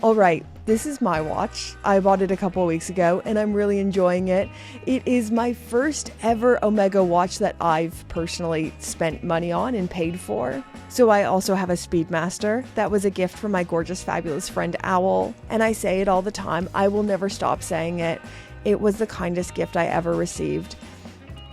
Alright, this is my watch. I bought it a couple weeks ago and I'm really enjoying it. It is my first ever Omega watch that I've personally spent money on and paid for. So I also have a Speedmaster. That was a gift from my gorgeous, fabulous friend Owl. And I say it all the time. I will never stop saying it. It was the kindest gift I ever received.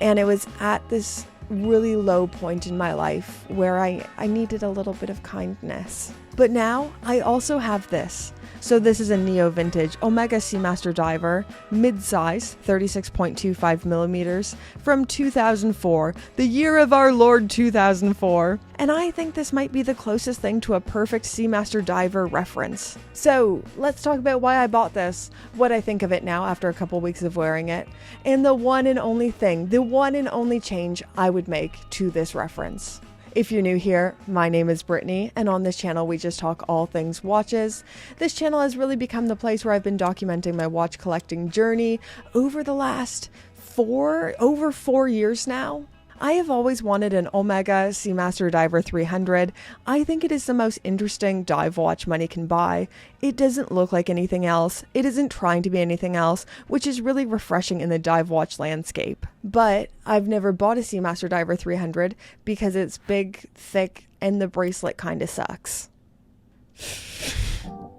And it was at this really low point in my life where I needed a little bit of kindness. But now I also have this. So this is a neo vintage OMEGA Seasmaster Diver, mid-size, 36.25 millimeters, from 2004, the year of our Lord 2004. And I think this might be the closest thing to a perfect Seamaster Diver reference. So let's talk about why I bought this, what I think of it now after a couple weeks of wearing it, and the one and only thing, the one and only change I would make to this reference. If you're new here, my name is Brittany, and on this channel we just talk all things watches. This channel has really become the place where I've been documenting my watch collecting journey over the last over 4 years now. I have always wanted an OMEGA Seasmaster Diver 300. I think it is the most interesting dive watch money can buy. It doesn't look like anything else. It isn't trying to be anything else, which is really refreshing in the dive watch landscape. But I've never bought a Seamaster Diver 300 because it's big, thick, and the bracelet kinda sucks.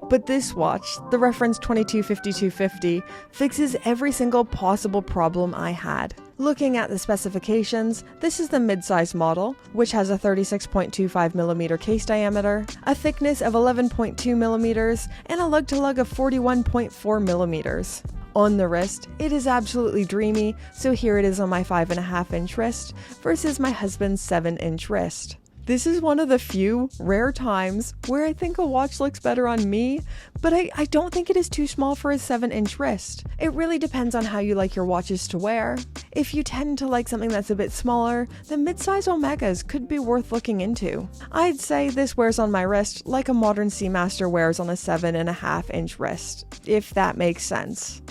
But this watch, the reference 225250, fixes every single possible problem I had. Looking at the specifications, this is the mid-size model, which has a 36.25mm case diameter, a thickness of 11.2mm, and a lug-to-lug of 41.4mm. On the wrist, it is absolutely dreamy, so here it is on my 5.5-inch wrist versus my husband's 7-inch wrist. This is one of the few rare times where I think a watch looks better on me, but I don't think it is too small for a 7-inch wrist. It really depends on how you like your watches to wear. If you tend to like something that's a bit smaller, then mid-size Omegas could be worth looking into. I'd say this wears on my wrist like a modern Seamaster wears on a 7.5-inch wrist, if that makes sense.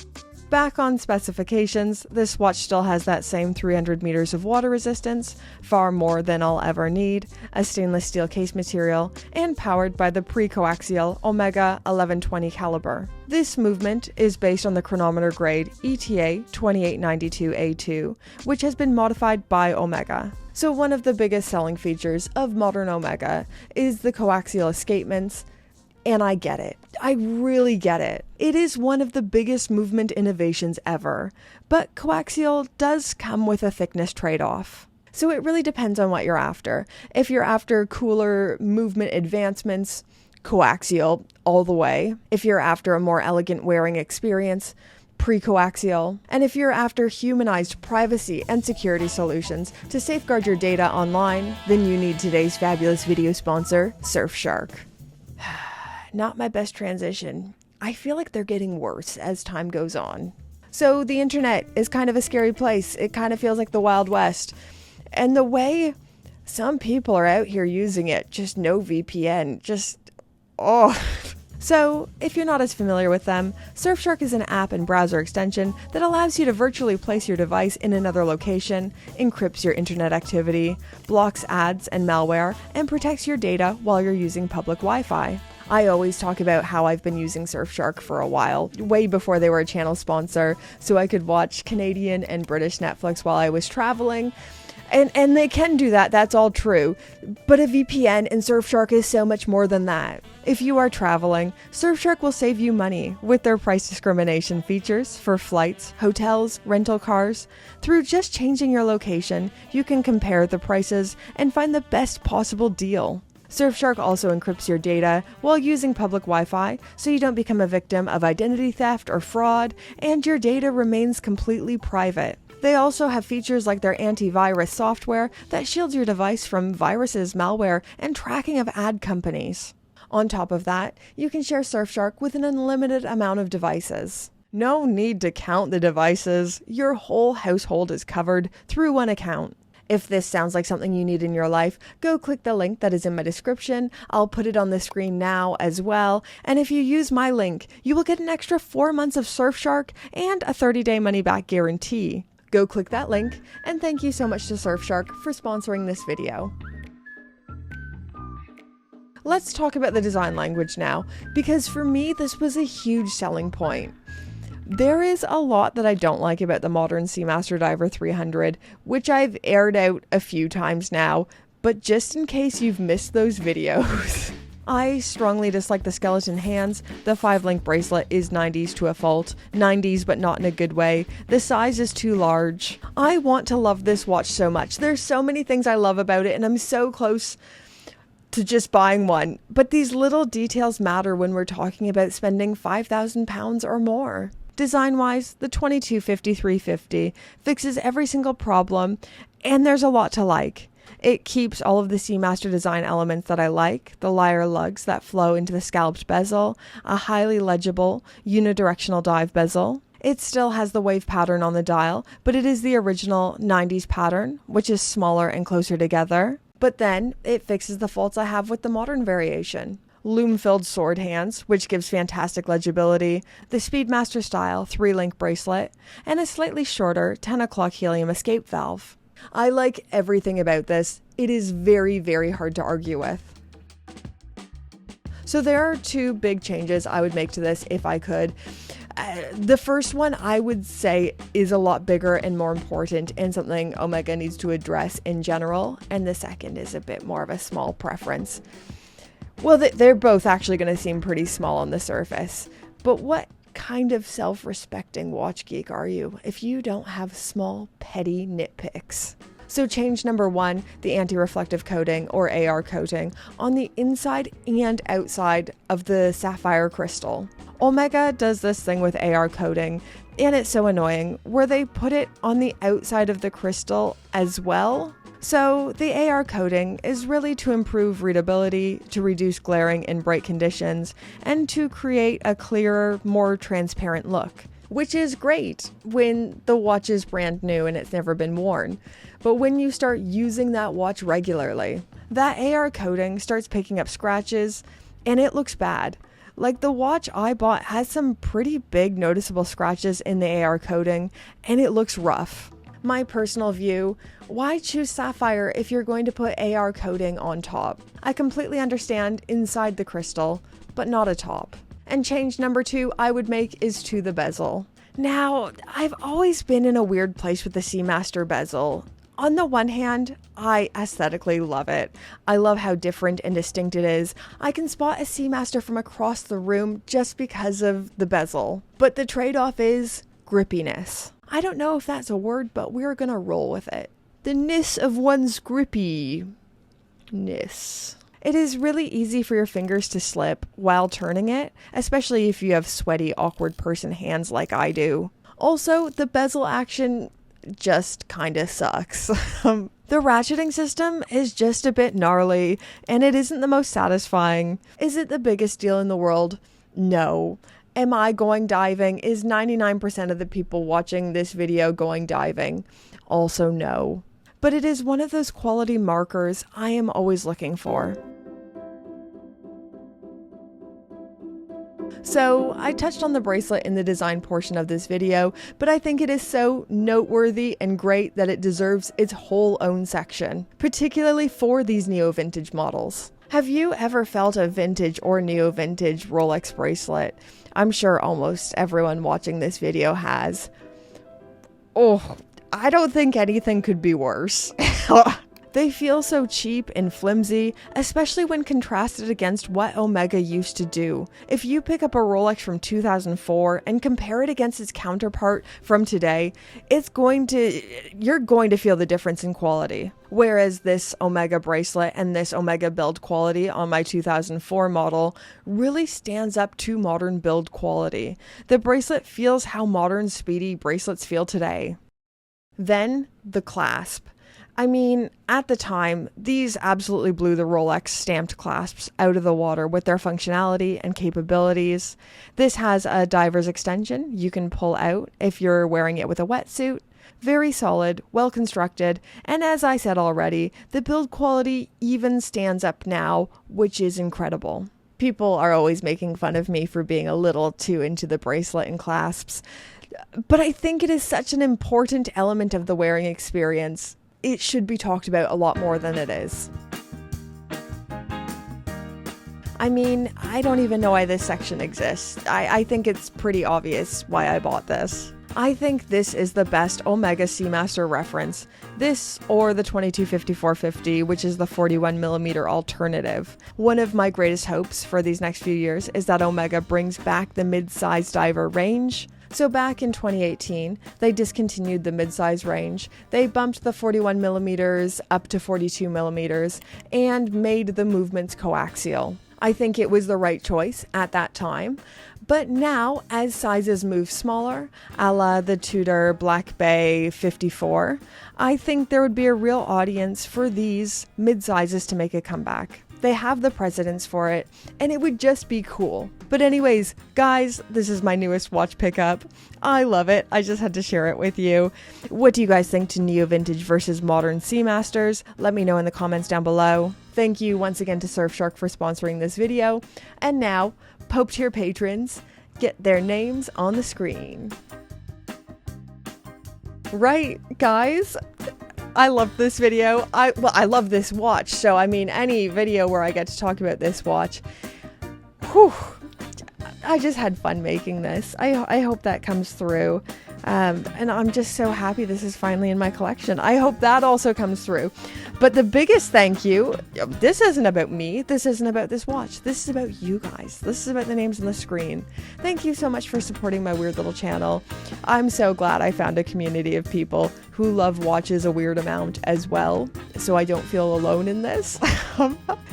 Back on specifications, this watch still has that same 300 meters of water resistance, far more than I'll ever need, a stainless steel case material, and powered by the pre-coaxial OMEGA 1120 caliber. This movement is based on the chronometer grade ETA 2892A2, which has been modified by OMEGA. So one of the biggest selling features of modern OMEGA is the coaxial escapements. And I get it. I really get it. It is one of the biggest movement innovations ever, but coaxial does come with a thickness trade-off. So it really depends on what you're after. If you're after cooler movement advancements, coaxial all the way. If you're after a more elegant wearing experience, pre-coaxial. And if you're after humanized privacy and security solutions to safeguard your data online, then you need today's fabulous video sponsor, Surfshark. Not my best transition. I feel like they're getting worse as time goes on. So the internet is kind of a scary place. It kind of feels like the Wild West. And the way some people are out here using it, just no VPN, So, if you're not as familiar with them, Surfshark is an app and browser extension that allows you to virtually place your device in another location, encrypts your internet activity, blocks ads and malware, and protects your data while you're using public Wi-Fi. I always talk about how I've been using Surfshark for a while, way before they were a channel sponsor, so I could watch Canadian and British Netflix while I was traveling. And they can do that, that's all true. But a VPN in Surfshark is so much more than that. If you are traveling, Surfshark will save you money with their price discrimination features for flights, hotels, rental cars. Through just changing your location, you can compare the prices and find the best possible deal. Surfshark also encrypts your data while using public Wi-Fi, so you don't become a victim of identity theft or fraud, and your data remains completely private. They also have features like their antivirus software that shields your device from viruses, malware, and tracking of ad companies. On top of that, you can share Surfshark with an unlimited amount of devices. No need to count the devices. Your whole household is covered through one account. If this sounds like something you need in your life, go click the link that is in my description. I'll put it on the screen now as well. And if you use my link, you will get an extra 4 months of Surfshark and a 30-day money-back guarantee. Go click that link, and thank you so much to Surfshark for sponsoring this video. Let's talk about the design language now, because for me this was a huge selling point. There is a lot that I don't like about the modern Seamaster Diver 300, which I've aired out a few times now, but just in case you've missed those videos. I strongly dislike the skeleton hands. The 5-link bracelet is 90s to a fault. 90s, but not in a good way. The size is too large. I want to love this watch so much. There's so many things I love about it, and I'm so close to just buying one. But these little details matter when we're talking about spending £5,000 or more. Design-wise, the 2250-350 fixes every single problem, and there's a lot to like. It keeps all of the Seamaster design elements that I like, the lyre lugs that flow into the scalloped bezel, a highly legible unidirectional dive bezel. It still has the wave pattern on the dial, but it is the original 90s pattern, which is smaller and closer together. But then it fixes the faults I have with the modern variation. Loom-filled sword hands, which gives fantastic legibility, the Speedmaster style 3-link bracelet, and a slightly shorter 10 o'clock helium escape valve. I like everything about this. It is very, very hard to argue with. So there are two big changes I would make to this if I could. The first one I would say is a lot bigger and more important and something Omega needs to address in general, and the second is a bit more of a small preference. Well, they're both actually going to seem pretty small on the surface, but what kind of self-respecting watch geek are you if you don't have small, petty nitpicks? So change number 1, the anti-reflective coating or AR coating on the inside and outside of the sapphire crystal. Omega does this thing with AR coating, and it's so annoying, where they put it on the outside of the crystal as well. So the AR coating is really to improve readability, to reduce glaring in bright conditions, and to create a clearer, more transparent look, which is great when the watch is brand new and it's never been worn. But when you start using that watch regularly, that AR coating starts picking up scratches and it looks bad. Like the watch I bought has some pretty big noticeable scratches in the AR coating and it looks rough. My personal view, why choose sapphire if you're going to put AR coating on top? I completely understand inside the crystal, but not atop. And change number 2 I would make is to the bezel. Now, I've always been in a weird place with the Seamaster bezel. On the one hand, I aesthetically love it. I love how different and distinct it is. I can spot a Seamaster from across the room just because of the bezel. But the trade-off is grippiness. I don't know if that's a word, but we're gonna roll with it. The ness of one's grippiness. It is really easy for your fingers to slip while turning it, especially if you have sweaty, awkward person hands like I do. Also, the bezel action just kinda sucks. The ratcheting system is just a bit gnarly, and it isn't the most satisfying. Is it the biggest deal in the world? No. Am I going diving? Is 99% of the people watching this video going diving? Also no. But it is one of those quality markers I am always looking for. So I touched on the bracelet in the design portion of this video, but I think it is so noteworthy and great that it deserves its whole own section, particularly for these neo-vintage models. Have you ever felt a vintage or neo-vintage Rolex bracelet? I'm sure almost everyone watching this video has. Oh, I don't think anything could be worse. They feel so cheap and flimsy, especially when contrasted against what Omega used to do. If you pick up a Rolex from 2004 and compare it against its counterpart from today, you're going to feel the difference in quality. Whereas this Omega bracelet and this Omega build quality on my 2004 model really stands up to modern build quality. The bracelet feels how modern speedy bracelets feel today. Then the clasp. I mean, at the time, these absolutely blew the Rolex stamped clasps out of the water with their functionality and capabilities. This has a diver's extension you can pull out if you're wearing it with a wetsuit. Very solid, well constructed, and as I said already, the build quality even stands up now, which is incredible. People are always making fun of me for being a little too into the bracelet and clasps, but I think it is such an important element of the wearing experience. It should be talked about a lot more than it is. I mean, I don't even know why this section exists. I think it's pretty obvious why I bought this. I think this is the best OMEGA Seamaster reference. This or the 2250-450, which is the 41mm alternative. One of my greatest hopes for these next few years is that OMEGA brings back the mid-size diver range. So back in 2018, they discontinued the mid-size range. They bumped the 41mm up to 42mm and made the movements coaxial. I think it was the right choice at that time. But now, as sizes move smaller, a la the Tudor Black Bay 54, I think there would be a real audience for these mid-sizes to make a comeback. They have the precedence for it, and it would just be cool. But anyways, guys, this is my newest watch pickup. I love it. I just had to share it with you. What do you guys think to neo vintage versus modern Seamasters? Let me know in the comments down below. Thank you once again to Surfshark for sponsoring this video. And now, Pope tier patrons, get their names on the screen. Right, guys? I love this video. I love this watch. So, I mean, any video where I get to talk about this watch, whew, I just had fun making this. I hope that comes through. And I'm just so happy this is finally in my collection. I hope that also comes through. But the biggest thank you, this isn't about me. This isn't about this watch. This is about you guys. This is about the names on the screen. Thank you so much for supporting my weird little channel. I'm so glad I found a community of people who love watches a weird amount as well, so I don't feel alone in this.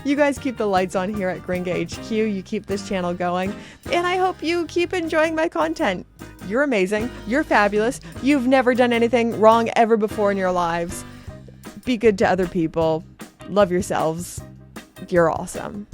You guys keep the lights on here at Gringa HQ. You keep this channel going, and I hope you keep enjoying my content. You're amazing. You're fabulous. You've never done anything wrong ever before in your lives. Be good to other people. Love yourselves. You're awesome.